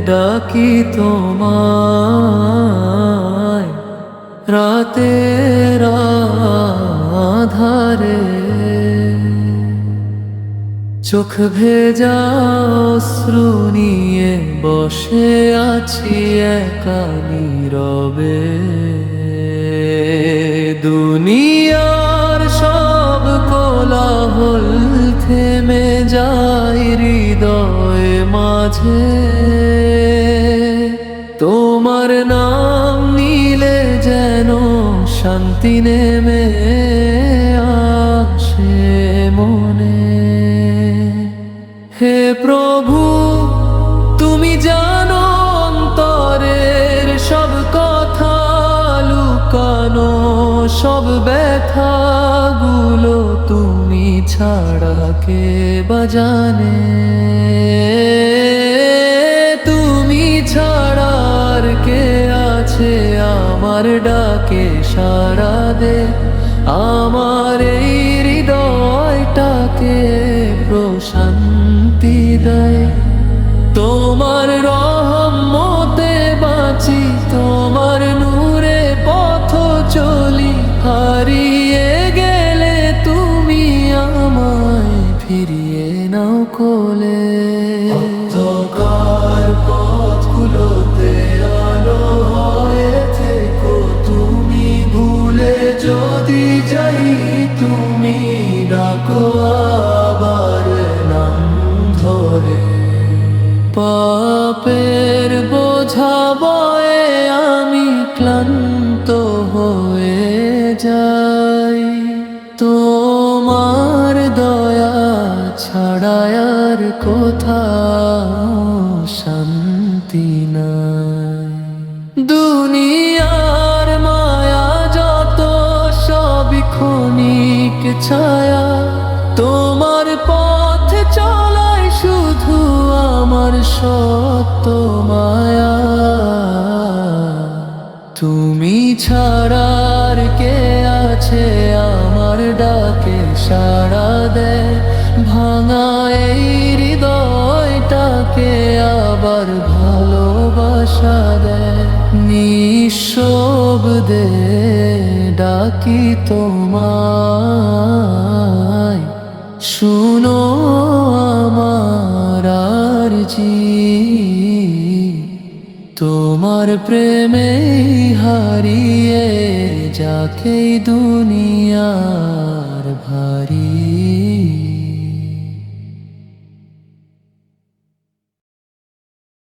ডাকি তোমায় রাতের আধারে, চোখ ভেজা অশ্রু নিয়ে বসে আছি একা নীরবে। দুনিয়ার সব কোলাহল থেমে যায় হৃদয় মাঝে, তোমার নাম নিলে যেন শান্তি নেমে আসে মনে। হে প্রভু, তুমি জানো অন্তরের সব কথা, লুকানো সব ব্যথাগুলো তুমি ছাড়া কে বাজানে। তুমি ছাড়া আর কে আছে আমার ডাকে সাড়া দে, আমার এই হৃদয়টাকে প্রশান্তি দেয়। তোমার রহমতে বাঁচি, তোমার নূরে পথ চলি, হারিয়ে গেলে তুমি আমায় ফিরিয়ে নাও কোলে। অন্ধকার পথগুলোতে আলো হয়ে থেকো তুমি, ভুলে যদি যাই তুমি ডাকো আবার নাম ধরে। পাপের বোঝা বয়ে আমি ক্লান্ত হয়ে যাই, তোমার দয়া ছাড়া আর কোথাও শান্তি নাই। দুনিয়ার মায়া যত সবই ক্ষণিক ছায়া, তোমার পথ চলায় শুধু আমার সত্য মায়া। তুমি ছাড়া আর কে আছে আমার ডাকে সাড়া দেয়, ভাঙা এই হৃদয়টাকে আবার ভালোবাসা দেয়। নিঃশব্দে ডাকি তোমায়, শুনো আমার আরজি। তোমার প্রেমে হারিয়ে যাকে দুনিয়ার ভারী।